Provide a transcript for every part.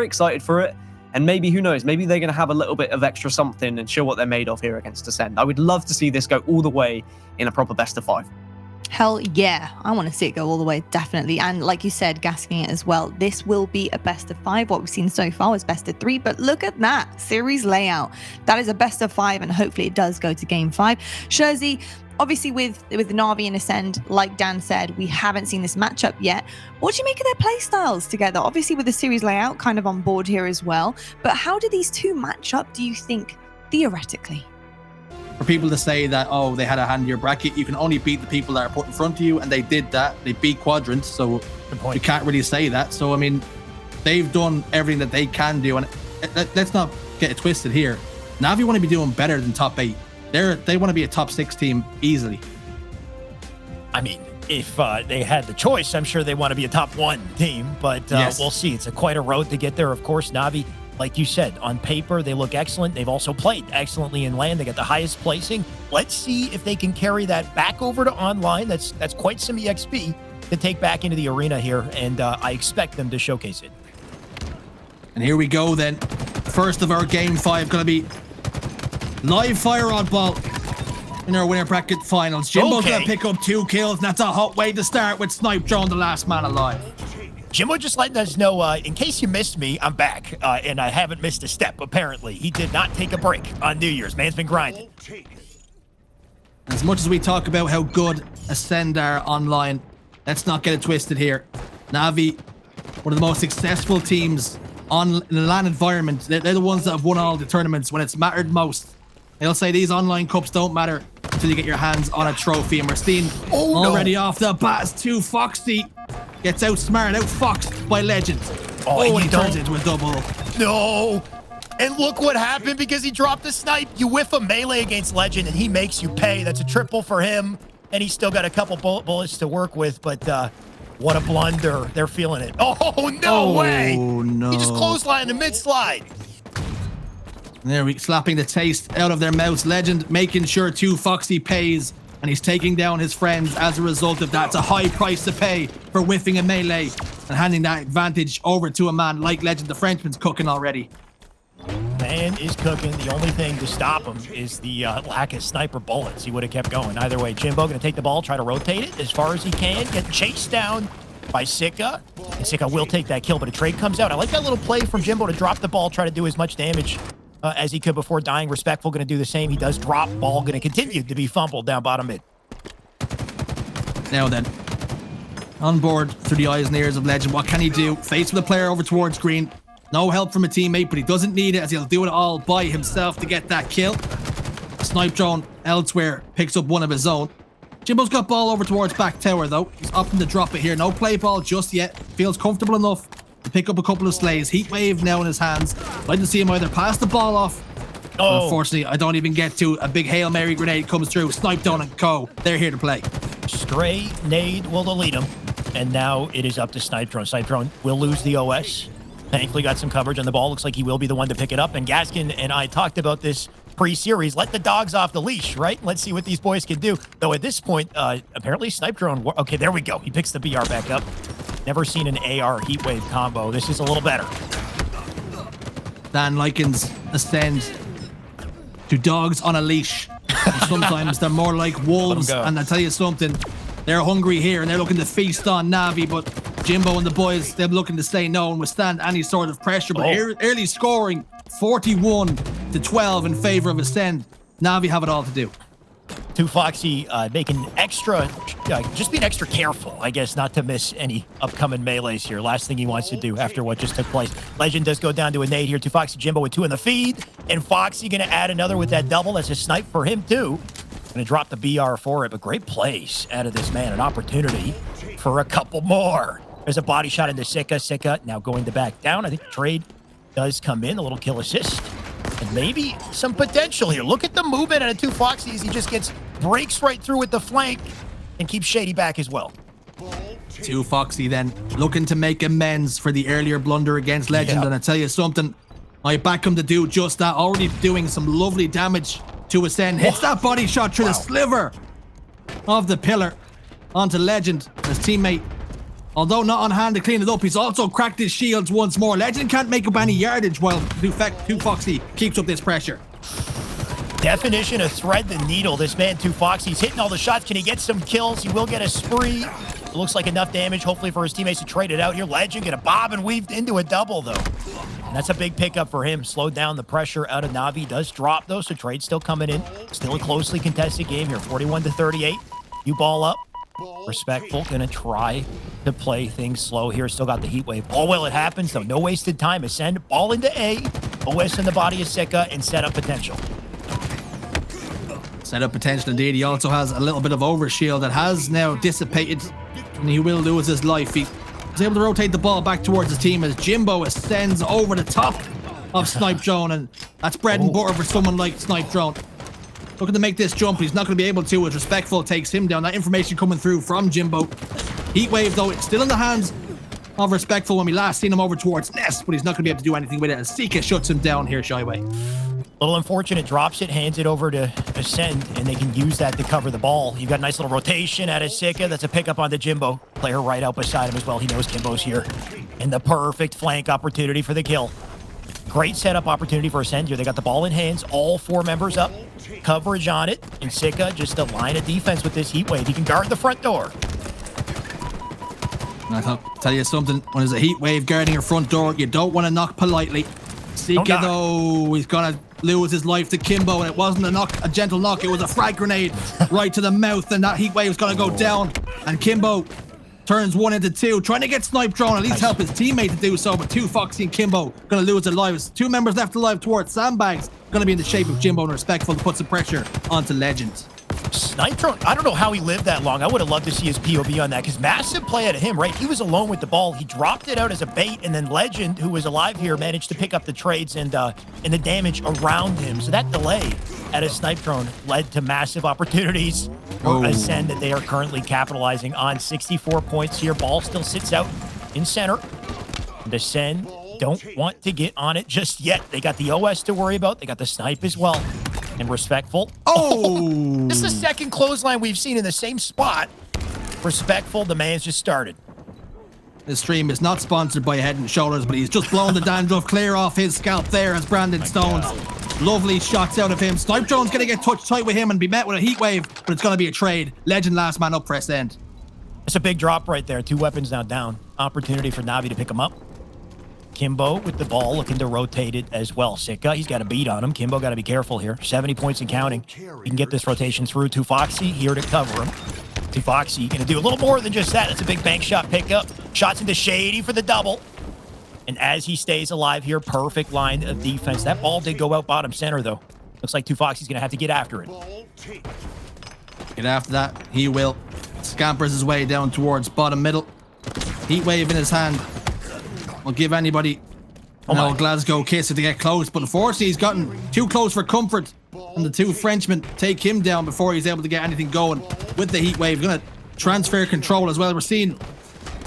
excited for it. And maybe, who knows, maybe they're going to have a little bit of extra something and show what they're made of here against Acend. I would love to see this go all the way in a proper best of 5. Hell yeah, I want to see it go all the way, definitely. And like you said, gasking it as well, this will be a best of 5. What we've seen so far is best of 3, but look at that series layout. That is a best of 5, and hopefully it does go to game 5. Shazy, obviously with NaVi and Acend, like Dan said, we haven't seen this matchup yet. What do you make of their play styles together? Obviously with the series layout kind of on board here as well, but how do these two match up, do you think, theoretically? For people to say that, oh, they had a hand in your bracket, you can only beat the people that are put in front of you, and they did that. They beat Quadrants, so you can't really say that. So, I mean, they've done everything that they can do, and let's not get it twisted here. NaVi want to be doing better than top 8. They want to be a top 6 team easily. I mean, if they had the choice, I'm sure they want to be a top 1 team, but yes. We'll see. It's quite a road to get there. Of course, NaVi, like you said, on paper, they look excellent. They've also played excellently in LAN. They got the highest placing. Let's see if they can carry that back over to online. That's quite some EXP to take back into the arena here, and I expect them to showcase it. And here we go then. First of our game 5 going to be live fire Oddball in our winner bracket finals. Jimbo's going to pick up 2 kills, and that's a hot way to start with Snipedrone, the last man alive. Jimbo just letting us know, in case you missed me, I'm back, and I haven't missed a step, apparently. He did not take a break on New Year's. Man's been grinding. As much as we talk about how good Acend are online, let's not get it twisted here. NaVi, one of the most successful teams in the LAN environment. They're the ones that have won all the tournaments when it's mattered most. They'll say these online cups don't matter until you get your hands on a trophy, and we're seeing already off the bat, 2 Foxy gets outsmarted, outfoxed by Lqgend. Oh, and he turns into a double. No. And look what happened because he dropped a snipe. You whiff a melee against Lqgend and he makes you pay. That's a triple for him. And he's still got a couple bullets to work with, but what a blunder. They're feeling it. Oh, no way. Oh, no. He just clotheslined the mid-slide. There we slapping the taste out of their mouths. Lqgend making sure 2 Foxy pays, and he's taking down his friends as a result of that. It's a high price to pay for whiffing a melee and handing that advantage over to a man like Lqgend. The Frenchman's cooking already. Man is cooking. The only thing to stop him is the lack of sniper bullets. He would have kept going. Either way, Jimbo going to take the ball, try to rotate it as far as he can, get chased down by Sica. And Sica will take that kill, but a trade comes out. I like that little play from Jimbo to drop the ball, try to do as much damage as he could before dying. Respectful going to do the same. He does drop. Ball going to continue to be fumbled down bottom mid. Now then, on board through the eyes and ears of Lqgend. What can he do? Face with a player over towards green. No help from a teammate, but he doesn't need it as he'll do it all by himself to get that kill. Snipedrone elsewhere picks up one of his own. Jimbo's got ball over towards back tower though. He's opting to drop it here. No play ball just yet. Feels comfortable enough to pick up a couple of slays. Heat wave now in his hands. I'd like to see him either pass the ball off. But unfortunately, I don't even get to. A big Hail Mary grenade comes through. Snipedrone and co. They're here to play. Stray nade will delete him. And now it is up to Snipedrone. Snipedrone will lose the OS. Thankfully got some coverage on the ball. Looks like he will be the one to pick it up. And Gaskin and I talked about this pre-series. Let the dogs off the leash, right? Let's see what these boys can do. Though at this point, apparently Snipedrone... Okay, there we go. He picks the BR back up. Never seen an AR heatwave combo. This is a little better. Dan likens Acend to dogs on a leash. Sometimes they're more like wolves. And I tell you something, they're hungry here and they're looking to feast on NaVi, but Jimbo and the boys, they're looking to stay no and withstand any sort of pressure. But early scoring, 41-12 in favor of Acend. NaVi have it all to do. 2 Foxy making extra, just being extra careful, I guess, not to miss any upcoming melees here. Last thing he wants to do after what just took place. Lqgend does go down to a nade here. 2 Foxy, Jimbo with 2 in the feed. And Foxy going to add another with that double. That's a snipe for him, too. Going to drop the BR for it, but great plays out of this man. An opportunity for a couple more. There's a body shot into Sica. Sica now going to back down. I think the trade does come in. A little kill assist. And maybe some potential here. Look at the movement out of 2 Foxys. He just breaks right through with the flank and keeps Shaady back as well. 2 Foxy then looking to make amends for the earlier blunder against Lqgend. Yep. And I tell you something, I back him to do just that. Already doing some lovely damage to Acend. Hits that body shot through the sliver of the pillar onto Lqgend. His teammate Although not on hand to clean it up, he's also cracked his shields once more. Lqgend can't make up any yardage while Too Foxy keeps up this pressure. Definition of thread the needle. This man, Too Foxy's hitting all the shots. Can he get some kills? He will get a spree. It looks like enough damage, hopefully, for his teammates to trade it out here. Lqgend get a bob and weaved into a double, though. And that's a big pickup for him. Slowed down the pressure out of NaVi. Does drop, though, so trade's still coming in. Still a closely contested game here, 41-38. You ball up. Respectful, gonna try to play things slow here. Still got the heat wave. All well it happens, though. No wasted time. Acend, ball into A. OS in the body of Sica, and set up potential. Set up potential indeed. He also has a little bit of overshield that has now dissipated, and he will lose his life. He was able to rotate the ball back towards his team as Jimbo ascends over the top of Snipedrone, and that's bread and butter for someone like Snipedrone. Looking to make this jump, he's not going to be able to as Respectful takes him down. That information coming through from Jimbo. Heatwave, though, it's still in the hands of Respectful when we last seen him over towards Nest, but he's not going to be able to do anything with it as Sica shuts him down here, Shyway. Little unfortunate, drops it, hands it over to Acend, and they can use that to cover the ball. You've got a nice little rotation out of Sica. That's a pickup onto Jimbo. Player right out beside him as well. He knows Kimbo's here. And the perfect flank opportunity for the kill. Great setup opportunity for Acend here. They got the ball in hands, all 4 members up. Coverage on it, and Sica just a line of defense with this heat wave. He can guard the front door. I'll tell you something, when there's a heat wave guarding your front door, you don't want to knock politely. Sica, though, he's gonna lose his life to Kimbo, and it wasn't a gentle knock, it was a frag grenade right to the mouth, and that heat wave's gonna go down, and Kimbo turns 1 into 2, trying to get Snipedrone, at least help his teammate to do so, but Too Foxy and Kimbo gonna lose their lives. 2 members left alive towards sandbags, gonna be in the shape of Jimbo and Respectful to put some pressure onto Lqgend. Snipedrone, I don't know how he lived that long. I would have loved to see his POV on that, because massive play out of him, right? He was alone with the ball. He dropped it out as a bait, and then Lqgend, who was alive here, managed to pick up the trades and the damage around him. So that delay at a Snipedrone led to massive opportunities for Acend that they are currently capitalizing on. 64 points here. Ball still sits out in center. And Acend don't want to get on it just yet. They got the OS to worry about. They got the snipe as well. And Respectful. This is the second clothesline we've seen in the same spot. Respectful, the man's just started. This stream is not sponsored by Head & Shoulders, but he's just blown the dandruff clear off his scalp there as Brandon Stones. Lovely shots out of him. Snipedrone's going to get touched tight with him and be met with a heat wave, but it's going to be a trade. Lqgend last man up for Acend. It's a big drop right there. 2 weapons now down. Opportunity for NaVi to pick him up. Kimbo with the ball, looking to rotate it as well. Sica, he's got a beat on him. Kimbo got to be careful here. 70 points and counting. He can get this rotation through. Too Foxy here to cover him. Too Foxy going to do a little more than just that. It's a big bank shot pickup. Shots into Shaady for the double. And as he stays alive here, perfect line of defense. That ball did go out bottom center, though. Looks like Too Foxy's going to have to get after it. Get after that. He will. Scampers his way down towards bottom middle. Heat wave in his hand. Will give anybody an old Glasgow kiss if they get close, but unfortunately he's gotten too close for comfort, and the 2 Frenchmen take him down before he's able to get anything going with the heat wave. Gonna transfer control as well. We're seeing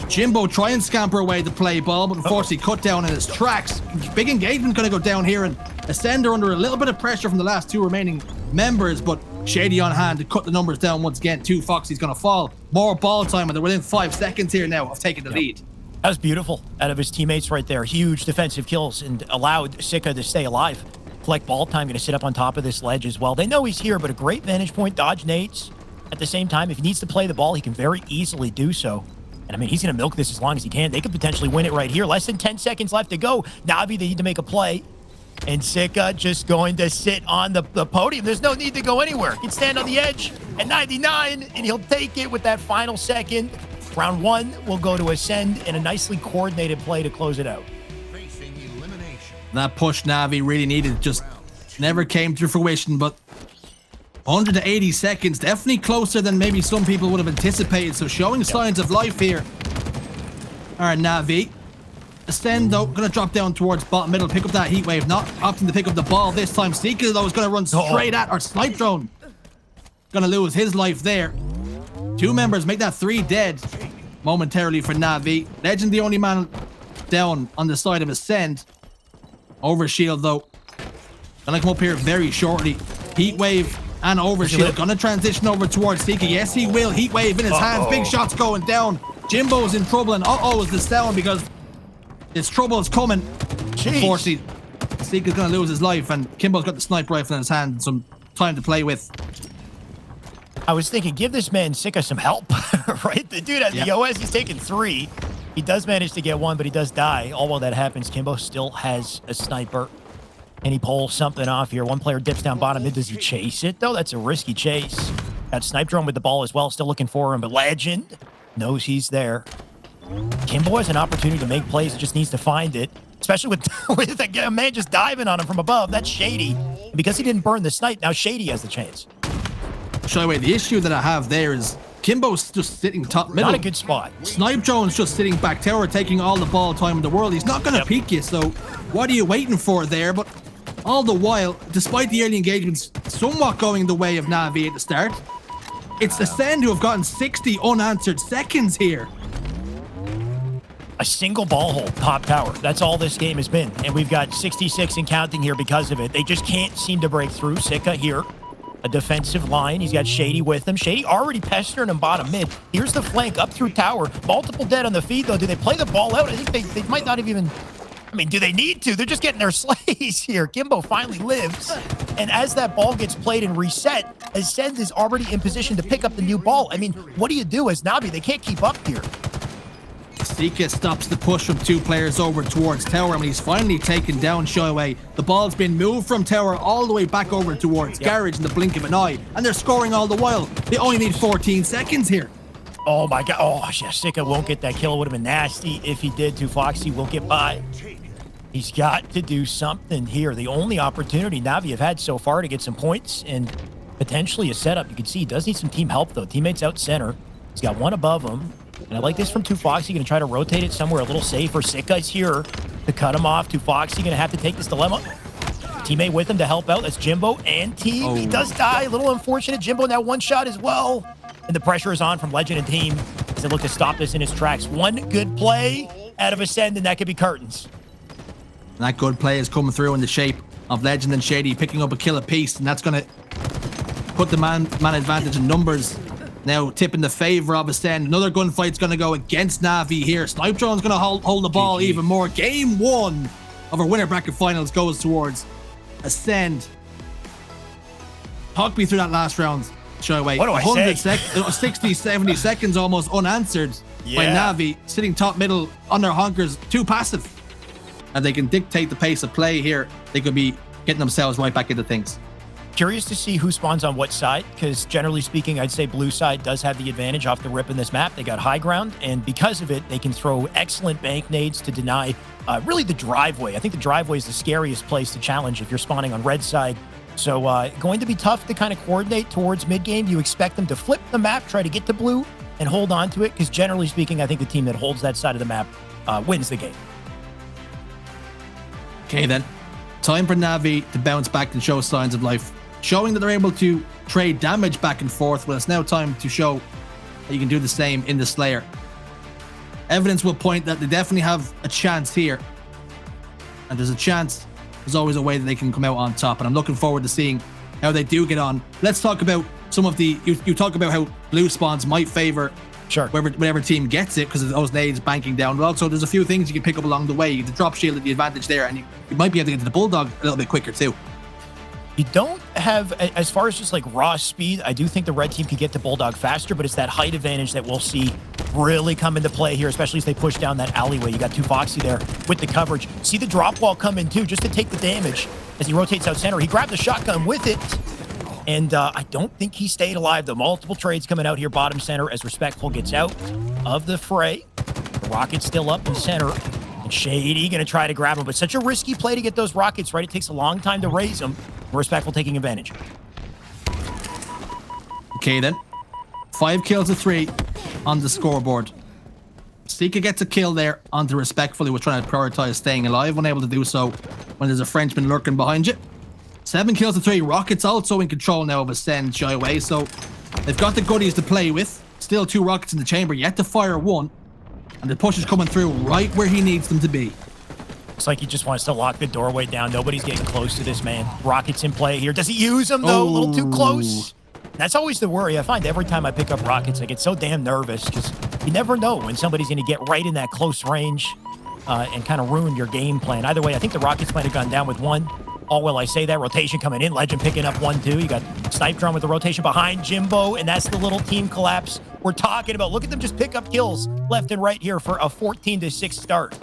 Jimbo try and scamper away the play ball, but unfortunately cut down in his tracks. Big engagement gonna go down here, and Acend are under a little bit of pressure from the last 2 remaining members, but Shaady on hand to cut the numbers down once again. Too Foxy's gonna fall. More ball time, and they're within 5 seconds here now of taking the lead. That was beautiful out of his teammates right there. Huge defensive kills and allowed Sica to stay alive. Collect ball time, going to sit up on top of this ledge as well. They know he's here, but a great vantage point, dodge nades. At the same time, if he needs to play the ball, he can very easily do so. And I mean, he's going to milk this as long as he can. They could potentially win it right here. Less than 10 seconds left to go. NaVi, they need to make a play. And Sica just going to sit on the podium. There's no need to go anywhere. He can stand on the edge at 99, and he'll take it with that final second. Round 1 will go to Acend in a nicely coordinated play to close it out. That push NaVi really needed just never came to fruition, but 180 seconds, definitely closer than maybe some people would have anticipated, so showing signs of life here are NaVi. Acend, though, going to drop down towards bottom middle, pick up that heat wave, not opting to pick up the ball this time. Sica, though, is going to run straight at our Snipedrone. Going to lose his life there. 2 members make that 3 dead momentarily for NaVi. Lqgend the only man down on the side of Acend. Overshield, though, gonna come up here very shortly. Heat wave and overshield gonna transition over towards Sica. Yes, he will. Heat wave in his hands. Big shots going down. Jimbo's in trouble, and uh-oh, is this down because his trouble is coming. Jeez. Unfortunately, Sica's going to lose his life, and Kimbo's got the sniper rifle in his hand, some time to play with. I was thinking, give this man Sica some help, right? The dude at the OS, he's taking 3. He does manage to get 1, but he does die. All while that happens, Kimbo still has a sniper. And he pulls something off here. One player dips down bottom mid. Does he chase it, though? That's a risky chase. Got Snipedrone with the ball as well, still looking for him. But Lqgend knows he's there. Kimbo has an opportunity to make plays. He just needs to find it. Especially with a man just diving on him from above. That's Shaady. And because he didn't burn the snipe, now Shaady has the chance. Shall the issue that I have there is Kimbo's just sitting top middle. Not a good spot. Snipedrone's just sitting back tower, taking all the ball time in the world. He's not going to peek you, so what are you waiting for there? But all the while, despite the early engagements somewhat going the way of NaVi at the start, it's Acend who have gotten 60 unanswered seconds here. A single ball hold, top tower. That's all this game has been. And we've got 66 and counting here because of it. They just can't seem to break through. Sica here. A defensive line. He's got Shaady with him. Shaady already pestering him bottom mid. Here's the flank up through tower. Multiple dead on the feed, though. Do they play the ball out? I think they might not have even... I mean, do they need to? They're just getting their slays here. Kimbo finally lives. And as that ball gets played and reset, Acend is already in position to pick up the new ball. I mean, what do you do as NaVi? They can't keep up here. Sica stops the push from 2 players over towards tower, and he's finally taken down Shaady. The ball's been moved from tower all the way back over towards garage in the blink of an eye, and they're scoring all the while. They only need 14 seconds here. Oh my god. Oh, yeah, Sica won't get that kill. It would have been nasty if he did. Foxy will get by. He's got to do something here. The only opportunity NaVi have had so far to get some points and potentially a setup. You can see he does need some team help, though. Teammates out center. He's got 1 above him. And I like this from Foxy. Going to try to rotate it somewhere a little safer. Sica's here to cut him off. Foxy going to have to take this dilemma. Teammate with him to help out. That's Jimbo and team. Oh. He does die. A little unfortunate. Jimbo now 1 shot as well. And the pressure is on from Lqgend and team as they look to stop this in his tracks. 1 good play out of Acend, and that could be curtains. That good play is coming through in the shape of Lqgend and Shaady picking up a kill apiece, and that's going to put the man advantage in numbers. Now tipping the favor of Acend. Another gunfight's going to go against NaVi here. Snipedrone's going to hold the ball even more. Game 1 of our winner bracket finals goes towards Acend. Talk me through that last round, Shaady. What do I say? 60, 70 seconds almost unanswered by NaVi, sitting top middle on their honkers, too passive. And they can dictate the pace of play here. They could be getting themselves right back into things. Curious to see who spawns on what side, because generally speaking, I'd say blue side does have the advantage off the rip in this map. They got high ground, and because of it, they can throw excellent bank nades to deny really the driveway. I think the driveway is the scariest place to challenge if you're spawning on red side. So going to be tough to kind of coordinate towards mid-game. You expect them to flip the map, try to get to blue, and hold on to it, because generally speaking, I think the team that holds that side of the map wins the game. Okay then, time for NaVi to bounce back and show signs of life, showing that they're able to trade damage back and forth. Well, it's now time to show that you can do the same in the Slayer. Evidence will point that they definitely have a chance here, and there's a chance, there's always a way that they can come out on top, and I'm looking forward to seeing how they do get on. Let's talk about some of the, you talk about how blue spawns might favor whatever team gets it because of those nades banking down. But also, there's a few things you can pick up along the way. The drop shield at the advantage there, and you might be able to get to the Bulldog a little bit quicker too. You don't have, as far as just like raw speed, I do think the red team could get to Bulldog faster, but it's that height advantage that we'll see really come into play here, especially as they push down that alleyway. You got Foxy there with the coverage. See the drop wall come in too, just to take the damage as he rotates out center. He grabbed the shotgun with it. And I don't think he stayed alive, though. Multiple trades coming out here bottom center as Respectful gets out of the fray. The rocket's still up in center. And Shaady going to try to grab him, but such a risky play to get those rockets, right? It takes a long time to raise them. Respectful taking advantage. Okay, then. 5 kills to 3 on the scoreboard. Sica gets a kill there onto Respectful, who was trying to prioritize staying alive, unable to do so when there's a Frenchman lurking behind you. 7 kills to 3. Rockets also in control now of Acend, Shaady. So they've got the goodies to play with. Still 2 rockets in the chamber, yet to fire 1. And the push is coming through right where he needs them to be. Looks like he just wants to lock the doorway down. Nobody's getting close to this man. Rockets in play here. Does he use them, though? A little too close. That's always the worry. I find every time I pick up rockets, I get so damn nervous because you never know when somebody's going to get right in that close range and kind of ruin your game plan. Either way, I think the Rockets might have gone down with one. All will I say that. Rotation coming in. Lqgend picking up 1-2. You got Snipedrone with the rotation behind Jimbo, and that's the little team collapse we're talking about. Look at them just pick up kills left and right here for a 14-6 start.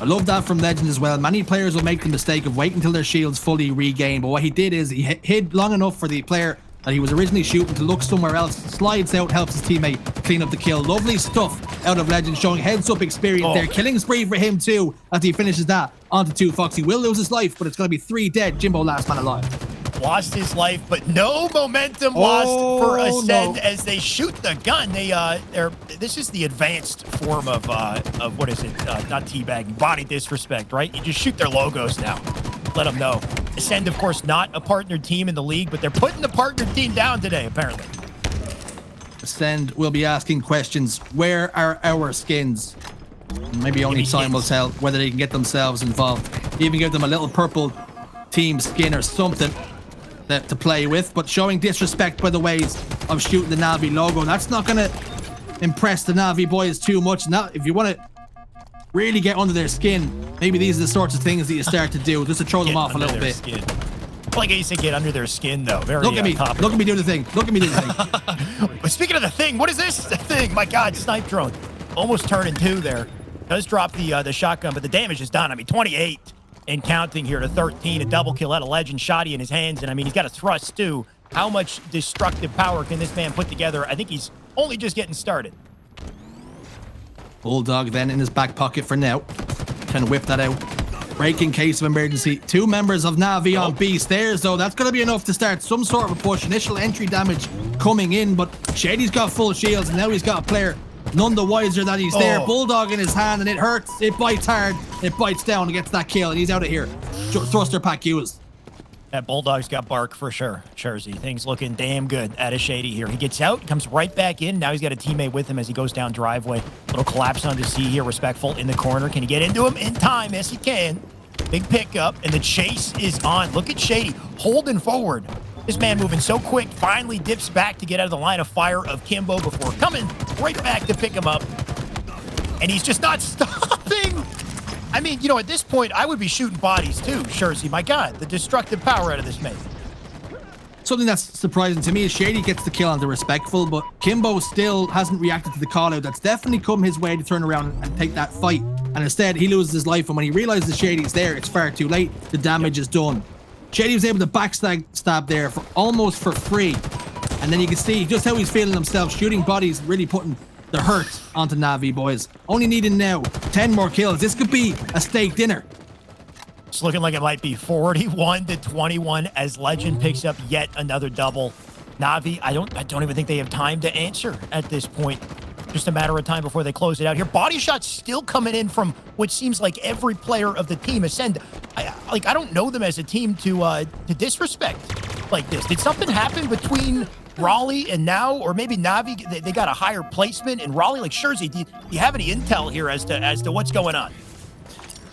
I love that from Lqgend as well. Many players will make the mistake of waiting until their shield's fully regained, but what he did is he hid long enough for the player that he was originally shooting to look somewhere else, slides out, helps his teammate clean up the kill. Lovely stuff out of Lqgend, showing heads-up experience there. Killing spree for him too, after he finishes that onto 2 Fox. He will lose his life, but it's going to be 3 dead. Jimbo, last man alive. Lost his life, but no momentum lost for Acend as they shoot the gun. This is the advanced form of what is it? Not teabagging, body disrespect, right? You just shoot their logos now. Let them know. Acend, of course, not a partnered team in the league, but they're putting the partnered team down today, apparently. Acend will be asking questions. Where are our skins? Maybe only time will tell whether they can get themselves involved. Even give them a little purple team skin or something to play with, but showing disrespect by the ways of shooting the NaVi logo. That's not going to impress the NaVi boys too much. Now, if you want to really get under their skin, maybe these are the sorts of things that you start to do just to throw them off a little bit. Skin. Like I used to get under their skin, though. Very look at me. Look at me do the thing. Look at me do the thing. But speaking of the thing, what is this thing? My God, Snipedrone. Almost turning 2 there. Does drop the shotgun, but the damage is done. I mean, 28 and counting here to 13. A double kill out of Lqgend. Shaady in his hands, and I mean, he's got a thrust too. How much destructive power can this man put together? I think he's only just getting started. Bulldog then in his back pocket for now. Can whip that out. Break in case of emergency. 2 members of NaVi on B stairs, though. That's going to be enough to start some sort of a push. Initial entry damage coming in, but Shady's got full shields, and now he's got a player none the wiser that he's there. Bulldog in his hand, and it hurts. It bites hard. It bites down and gets that kill, and he's out of here. Thruster pack used. That Bulldog's got bark for sure. Jersey, things looking damn good out of Shaady here. He gets out, comes right back in. Now he's got a teammate with him as he goes down driveway. Little collapse onto C here, respectful in the corner. Can he get into him in time? Yes, he can. Big pickup, and the chase is on. Look at Shaady holding forward. This man moving so quick, finally dips back to get out of the line of fire of Kimbo before coming right back to pick him up. And he's just not stopping. I mean, you know, at this point, I would be shooting bodies too, Jersey. My God, the destructive power out of this man. Something that's surprising to me is Shaady gets the kill on the respectful, but Kimbo still hasn't reacted to the call out. That's definitely come his way to turn around and take that fight. And instead, he loses his life. And when he realizes Shady's there, it's far too late. The damage is done. Shaady was able to backstab there for almost for free. And then you can see just how he's feeling himself. Shooting bodies, really putting the hurt onto NaVi, boys. Only needing now 10 more kills. This could be a steak dinner. It's looking like it might be 41-21 as Lqgend picks up yet another double. NaVi, I don't even think they have time to answer at this point. Just a matter of time before they close it out here. Body shots still coming in from what seems like every player of the team. Acend, I don't know them as a team to disrespect like this. Did something happen between Raleigh and now, or maybe NaVi, they got a higher placement, and Raleigh, like Jersey, do you have any intel here as to what's going on?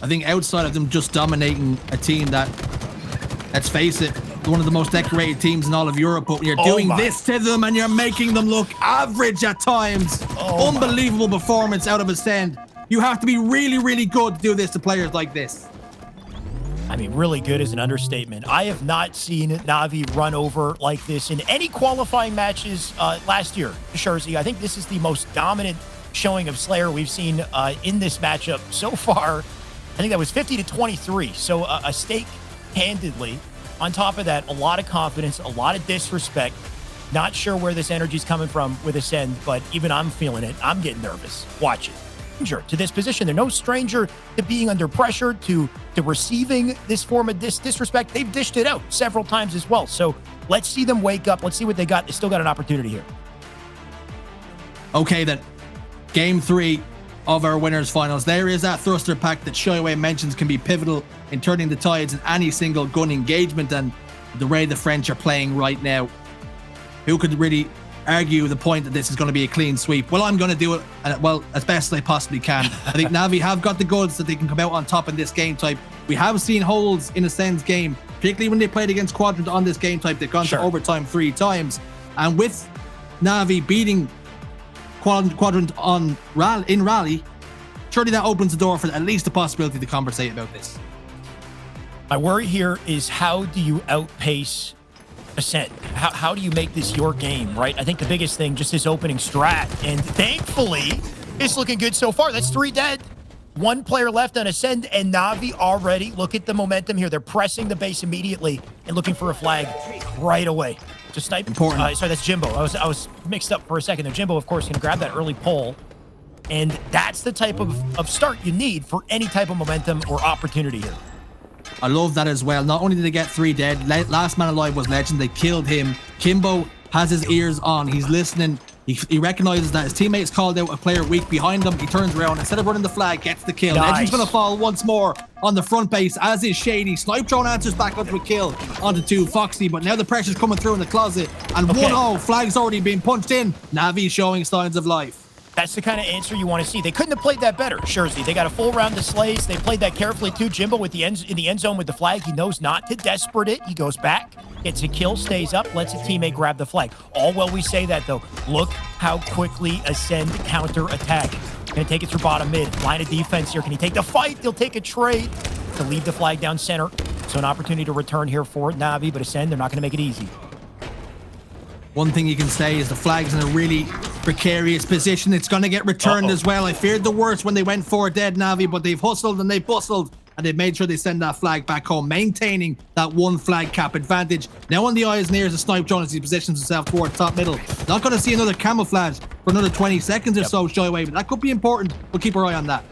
I think outside of them just dominating a team that, let's face it, one of the most decorated teams in all of Europe, but when you're doing this to them and you're making them look average at times, unbelievable performance out of Acend. You have to be really, really good to do this to players like this. I mean, really good is an understatement. I have not seen NaVi run over like this in any qualifying matches last year, Jersey. I think this is the most dominant showing of Slayer we've seen in this matchup so far. I think that was 50-23, so a stake handedly. On top of that, a lot of confidence, a lot of disrespect. Not sure where this energy's coming from with Acend, but even I'm feeling it. I'm getting nervous. Watch it. Stranger to this position. They're no stranger to being under pressure, to receiving this form of disrespect. They've dished it out several times as well. So let's see them wake up. Let's see what they got. They still got an opportunity here. Okay, then. Game 3 of our winners finals. There is that thruster pack that Shyway mentions can be pivotal in turning the tides in any single gun engagement, and the way the French are playing right now, who could really argue the point that this is going to be a clean sweep? Well, I'm going to do it, well, as best as I possibly can. I think NaVi have got the goods that they can come out on top in this game type. We have seen holes in Ascend's game, particularly when they played against Quadrant on this game type. They've gone to overtime 3 times, and with NaVi beating quadrant in rally, surely that opens the door for at least the possibility to conversate about this. My worry here is, how do you outpace Acend? How do you make this your game, right? I think the biggest thing, just his opening strat, and thankfully, it's looking good so far. That's 3 dead. 1 player left on Acend, and NaVi already, look at the momentum here. They're pressing the base immediately and looking for a flag right away. Just snipe. Important. Sorry, that's Jimbo. I was mixed up for a second there. Jimbo, of course, can grab that early pull. And that's the type of start you need for any type of momentum or opportunity here. I love that as well. Not only did they get 3 dead, last man alive was Lqgend. They killed him. Kimbo has his ears on. He's listening. He recognizes that his teammates called out a player weak behind him. He turns around. Instead of running the flag, gets the kill. Nice. Lqgend's going to fall once more on the front base, as is Shaady. Snipedrone answers back onto a kill onto 2 Foxy, but now the pressure's coming through in the closet. And 1-0, flag's already been punched in. NaVi showing signs of life. That's the kind of answer you want to see. They couldn't have played that better, Shazy. They got a full round of slays. They played that carefully too. Jimbo with the in the end zone with the flag. He knows not to desperate it. He goes back, gets a kill, stays up, lets a teammate grab the flag. All while we say that, though, look how quickly Acend counter attack. Gonna take it through bottom mid. Line of defense here. Can he take the fight? He'll take a trade to lead the flag down center. So an opportunity to return here for NaVi, but Acend, they're not gonna make it easy. One thing you can say is the flag's in a really precarious position. It's going to get returned as well. I feared the worst when they went 4 dead, NaVi, but they've hustled and they've bustled, and they've made sure they send that flag back home, maintaining that 1 flag cap advantage. Now on the eyes near the Snipedrone as he positions himself towards top middle. Not going to see another camouflage for another 20 seconds or so, shy away, but that could be important. We'll keep our eye on that.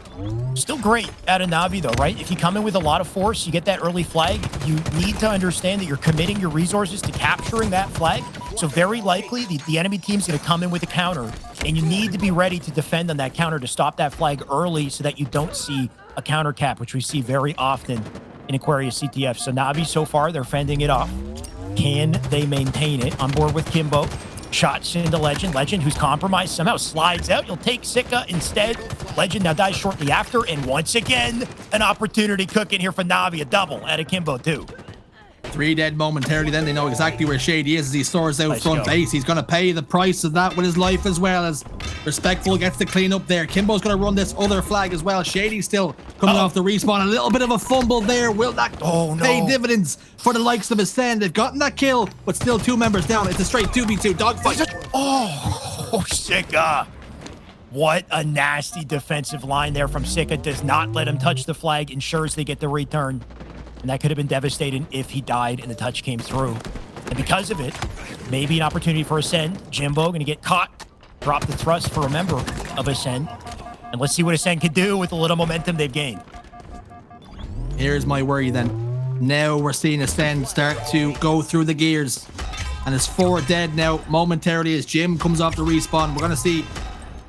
Still great out of NaVi, though, right? If you come in with a lot of force, you get that early flag, you need to understand that you're committing your resources to capturing that flag. So very likely, the enemy team's going to come in with a counter, and you need to be ready to defend on that counter to stop that flag early so that you don't see a counter cap, which we see very often in Aquarius CTF. So NaVi, so far, they're fending it off. Can they maintain it? On board with Kimbo. Shots into Lqgend. Lqgend, who's compromised, somehow slides out. He'll take Sica instead. Lqgend now dies shortly after. And once again, an opportunity cooking here for NaVi. A double out of Kimbo, too. 3 dead momentarily, then they know exactly where Shaady is as he soars out front base. He's going to pay the price of that with his life as well, as Respectful gets the clean up there. Kimbo's going to run this other flag as well. Shady's still coming off the respawn. A little bit of a fumble there. Will that pay dividends for the likes of Acend? They've gotten that kill, but still 2 members down. It's a straight 2v2 dogfight. Oh, Sica. What a nasty defensive line there from Sica. Does not let him touch the flag. Ensures they get the return. And that could have been devastating if he died and the touch came through. And because of it, maybe an opportunity for Acend. Jimbo going to get caught. Drop the thrust for a member of Acend. And let's see what Acend can do with the little momentum they've gained. Here's my worry then. Now we're seeing Acend start to go through the gears. And it's 4 dead now momentarily as Jim comes off the respawn. We're going to see,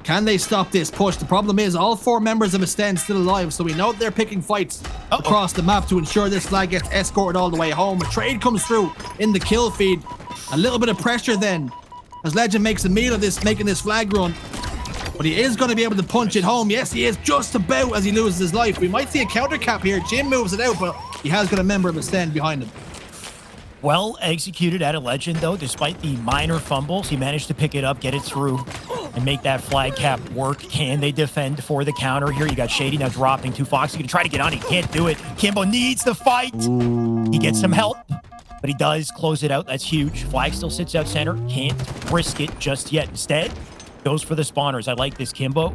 can they stop this push? The problem is all 4 members of Acend still alive, so we know they're picking fights across the map to ensure this flag gets escorted all the way home. A trade comes through in the kill feed. A little bit of pressure then as Lqgend makes a meal of this, making this flag run. But he is going to be able to punch it home. Yes, he is, just about as he loses his life. We might see a counter cap here. Jim moves it out, but he has got a member of Acend behind him. Well executed out of Lqgend, though. Despite the minor fumbles, he managed to pick it up, get it through, and make that flag cap work. Can they defend for the counter here? You got Shaady now dropping. 2 Foxy going to try to get on. He can't do it. Kimbo needs the fight. He gets some help, but he does close it out. That's huge. Flag still sits out center. Can't risk it just yet. Instead, goes for the spawners. I like this. Kimbo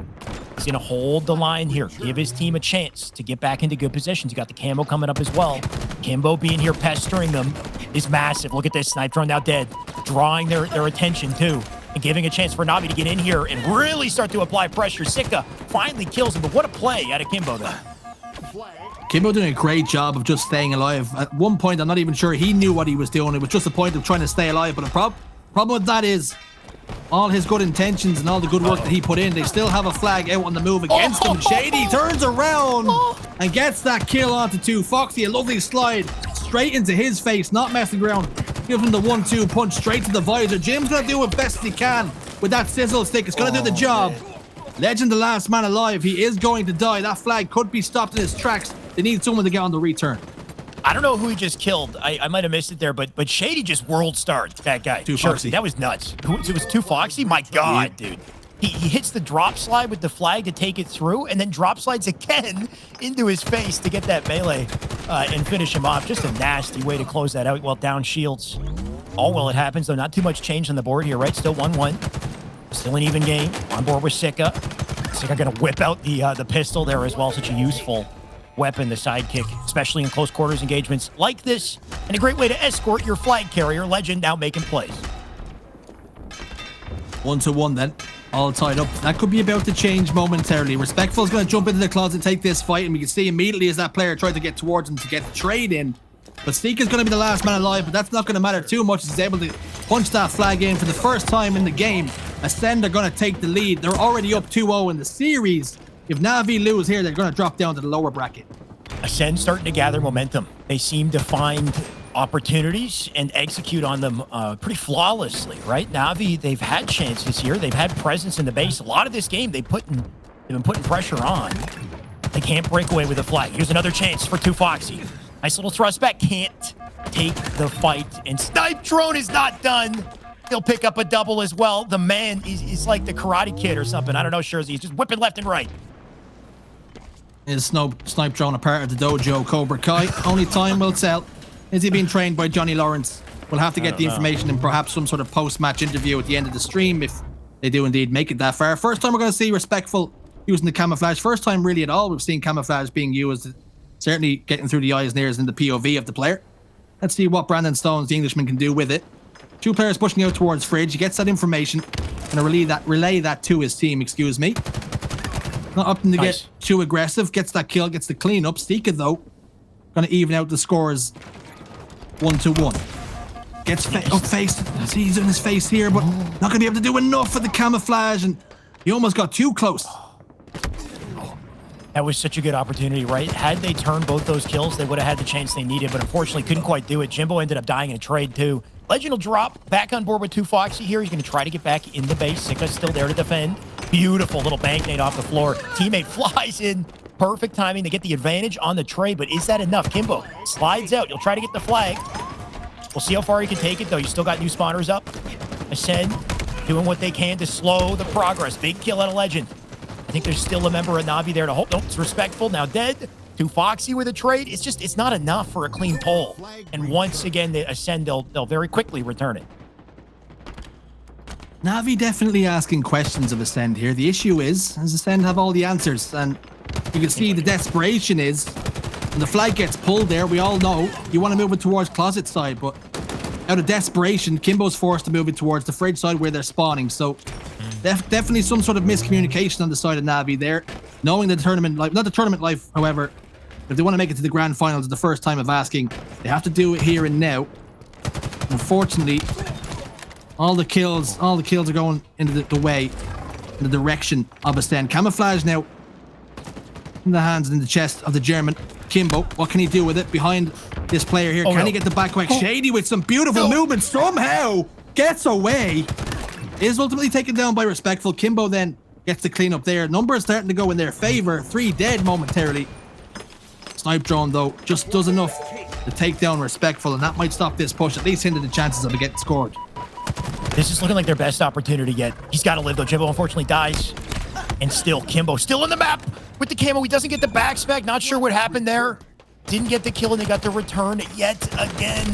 is going to hold the line here. Give his team a chance to get back into good positions. You got the camo coming up as well. Kimbo being here pestering them is massive. Look at this. Snipedrone now dead. Drawing their attention, too. And giving a chance for NaVi to get in here and really start to apply pressure. Sica finally kills him, but what a play out of Kimbo, though. Kimbo doing a great job of just staying alive. At one point, I'm not even sure he knew what he was doing. It was just a point of trying to stay alive. But the problem with that is all his good intentions and all the good work that he put in, they still have a flag out on the move against him. Shaady turns around and gets that kill onto 2 Foxy. A lovely slide straight into his face, not messing around. Gives him the 1-2 punch straight to the visor. Jim's going to do it best he can with that sizzle stick. It's going to do the job. Lqgend, the last man alive. He is going to die. That flag could be stopped in his tracks. They need someone to get on the return. I don't know who he just killed. I might have missed it there, but Shaady just world starred that guy. 2 Foxy. That was nuts. It was 2 Foxy? My God, dude. He hits the drop slide with the flag to take it through, and then drop slides again into his face to get that melee and finish him off. Just a nasty way to close that out. Well, down shields. All well it happens, though. Not too much change on the board here, right? Still 1-1. Still an even game. On board with Sica. Sica going to whip out the pistol there as well. Such a useful weapon, the sidekick, especially in close quarters engagements like this. And a great way to escort your flag carrier. Lqgend now making plays. 1-1 then. All tied up. That could be about to change momentarily. Respectful is going to jump into the closet and take this fight. And we can see immediately as that player tried to get towards him to get the trade in. But Sica is going to be the last man alive, but that's not going to matter too much as he's able to punch that flag in for the first time in the game. Acend are going to take the lead. They're already up 2-0 in the series. If NaVi lose here, they're going to drop down to the lower bracket. Acend starting to gather momentum. They seem to find opportunities and execute on them pretty flawlessly, right? NaVi, they've had chances here. They've had presence in the base. A lot of this game, they've been putting pressure on. They can't break away with a flag. Here's another chance for Foxy. Nice little thrust back. Can't take the fight. And Snipedrone is not done. He'll pick up a double as well. The man is like the Karate Kid or something. I don't know, sure. He's just whipping left and right. Is Snipedrone a part of the dojo Cobra Kai? Only time will tell. Is he being trained by Johnny Lawrence? We'll have to get the information in perhaps some sort of post-match interview at the end of the stream if they do indeed make it that far. First time we're going to see Respectful using the camouflage. First time really at all we've seen camouflage being used. Certainly getting through the eyes and ears in the POV of the player. Let's see what Brandon Stones, the Englishman, can do with it. Two players pushing out towards Fridge. He gets that information and relay that to his team, excuse me. Not opting to get too aggressive. Gets that kill, gets the cleanup. Sica, though, going to even out the scores 1-1. Gets up face. See, he's in his face here, but not going to be able to do enough for the camouflage, and he almost got too close. That was such a good opportunity, right? Had they turned both those kills, they would have had the chance they needed, but unfortunately couldn't quite do it. Jimbo ended up dying in a trade, too. Lqgend will drop back on board with Foxy here. He's going to try to get back in the base. Sica's still there to defend. Beautiful little bank nade off the floor. Teammate flies in. Perfect timing to get the advantage on the trade, but is that enough? Kimbo slides out. He'll try to get the flag. We'll see how far he can take it, though. You still got new spawners up. Ascend doing what they can to slow the progress. Big kill out of Lqgend. I think there's still a member of NaVi there to hold. Nope, it's Respectful. Now dead. Foxy with a trade. It's not enough for a clean pull. And once again, the Ascend, they'll very quickly return it. NaVi definitely asking questions of Ascend here. The issue is, does Ascend have all the answers? And you can see the desperation is, when the flag gets pulled there, we all know you want to move it towards closet side, but out of desperation, Kimbo's forced to move it towards the Fridge side where they're spawning. So definitely some sort of miscommunication on the side of NaVi there. Knowing the tournament life, not the tournament life, however, if they want to make it to the grand finals, it's the first time of asking, they have to do it here and now. And unfortunately, all the kills are going into the way, in the direction of Ascend. Camouflage now in the hands and in the chest of the German. Kimbo, what can he do with it behind this player here? Can he get the back whack? Shaady with some beautiful movement somehow gets away. Is ultimately taken down by Respectful. Kimbo then gets the clean up there. Numbers starting to go in their favor. 3 dead momentarily. Snipedrone, though, just does enough to take down Respectful, and that might stop this push, at least hinder the chances of it getting scored. This is looking like their best opportunity yet. He's got to live, though. Jimbo unfortunately dies. And still, Kimbo still on the map with the camo. He doesn't get the backspec. Not sure what happened there. Didn't get the kill, and they got the return yet again.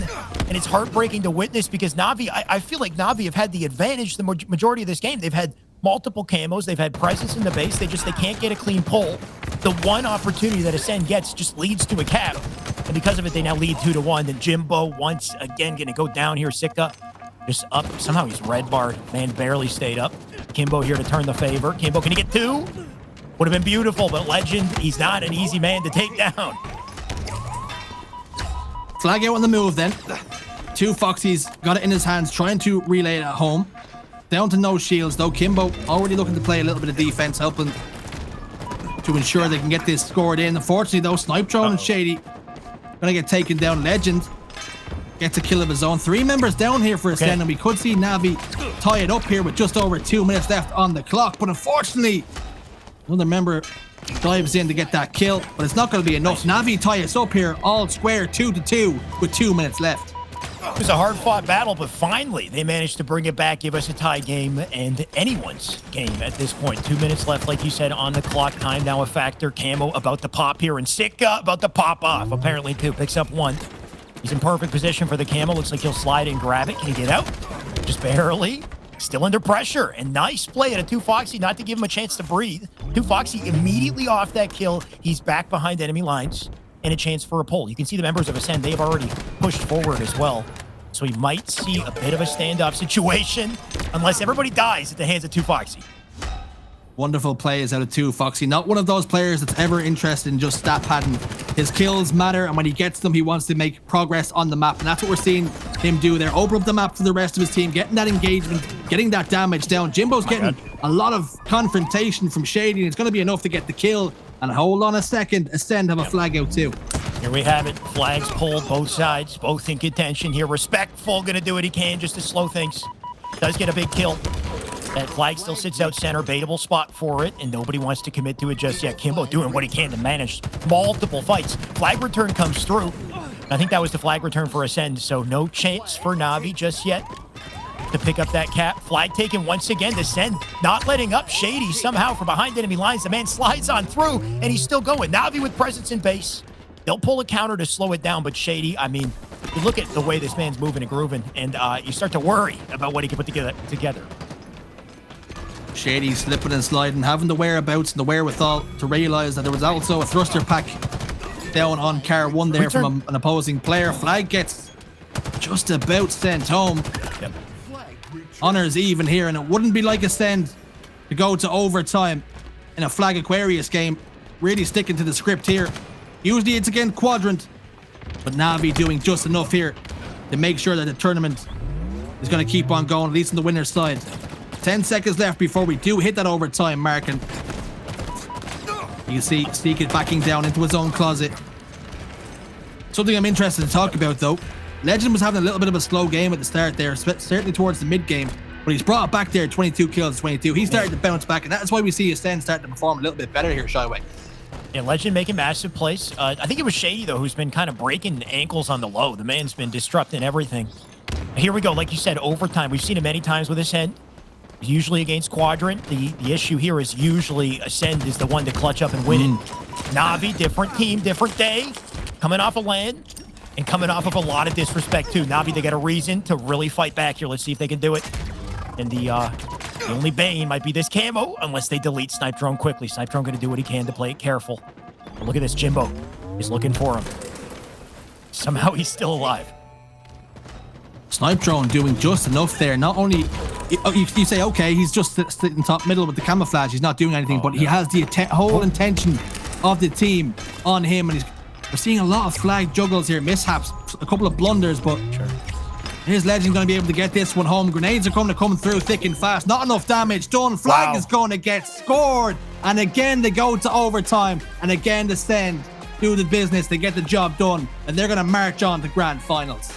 And it's heartbreaking to witness because NaVi, I feel like NaVi have had the advantage the majority of this game. They've had multiple camos. They've had presence in the base. They can't get a clean pull. The one opportunity that Ascend gets just leads to a cap. And because of it, they now lead 2-1. Then Jimbo once again going to go down here. Sica just up. Somehow he's red barred. Man barely stayed up. Kimbo here to turn the favor. Kimbo, can he get 2? Would have been beautiful, but Lqgend, he's not an easy man to take down. Flag out on the move then. Foxy's got it in his hands, trying to relay it at home. Down to no shields though. Kimbo already looking to play a little bit of defense, helping to ensure they can get this scored in. Unfortunately though, Snipedrone and Shaady gonna get taken down. Lqgend gets a kill of his own. 3 members down here for Ascend, and we could see NaVi tie it up here with just over 2 minutes left on the clock. But unfortunately, another member dives in to get that kill, but it's not going to be enough. NaVi tie us up here all square 2-2 with 2 minutes left. It was a hard-fought battle, but finally they managed to bring it back, give us a tie game, and anyone's game at this point. 2 minutes left, like you said, on the clock. Time now a factor. Camo about to pop here, and Sica about to pop off. Apparently, two picks up one. He's in perfect position for the Camo. Looks like he'll slide and grab it. Can he get out? Just barely. Still under pressure, and nice play at a 2 Foxy, not to give him a chance to breathe. 2 Foxy immediately off that kill. He's back behind enemy lines, and a chance for a pull. You can see the members of Acend, they've already pushed forward as well. So we might see a bit of a standoff situation, unless everybody dies at the hands of 2 Foxy. Wonderful plays out of 2 Foxy. Not one of those players that's ever interested in just stat padding. His kills matter, and when he gets them, he wants to make progress on the map. And that's what we're seeing him do there. Open up the map for the rest of his team, getting that engagement, getting that damage down. Jimbo's getting a lot of confrontation from Shaady, and it's going to be enough to get the kill. And hold on a second, Acend have a flag out too. Here we have it. Flags pulled, both sides, both in contention here. Respectful, going to do what he can just to slow things. Does get a big kill. That flag still sits out center, baitable spot for it, and nobody wants to commit to it just yet. Kimbo doing what he can to manage multiple fights. Flag return comes through. I think that was the flag return for Acend, so no chance for NaVi just yet to pick up that cap. Flag taken once again. Acend not letting up. Shaady somehow from behind enemy lines. The man slides on through, and he's still going. NaVi with presence in base. They'll pull a counter to slow it down, but Shaady, I mean, you look at the way this man's moving and grooving, and you start to worry about what he can put together. Shaady slipping and sliding, having the whereabouts and the wherewithal to realize that there was also a thruster pack down on car 1 there from an opposing player. Flag gets just about sent home. Yep. Honors even here, and it wouldn't be like Acend to go to overtime in a Flag Aquarius game. Really sticking to the script here. Usually it's again quadrant, but NaVi doing just enough here to make sure that the tournament is going to keep on going, at least on the winner's side. 10 seconds left before we do hit that overtime mark, and you can see Sica backing down into his own closet. Something I'm interested to talk about though, Lqgend was having a little bit of a slow game at the start there, certainly towards the mid game, but he's brought it back there, 22 kills, 22. He's starting to bounce back, and that's why we see Acend starting to perform a little bit better here, Shyway. Yeah, Lqgend making massive plays. I think it was Shaady, though, who's been kind of breaking ankles on the low. The man's been disrupting everything. Here we go. Like you said, overtime. We've seen it many times with Acend. Usually against Quadrant. The issue here is usually Acend is the one to clutch up and win it. NaVi, different team, different day. Coming off of land and coming off of a lot of disrespect, too. NaVi, they got a reason to really fight back here. Let's see if they can do it. And the only bane might be this camo, unless they delete Snipedrone quickly. Snipedrone going to do what he can to play it careful. But look at this, Jimbo is looking for him. Somehow he's still alive. Snipedrone doing just enough there. Not only, you say, okay, he's just sitting top middle with the camouflage. He's not doing anything, but he has the whole intention of the team on him. And we're seeing a lot of flag juggles here, mishaps, a couple of blunders, but here's Lqgend going to be able to get this one home. Grenades are going to come through thick and fast. Not enough damage done. Flag is going to get scored. And again, they go to overtime. And again, Acend do the business. They get the job done. And they're going to march on to grand finals.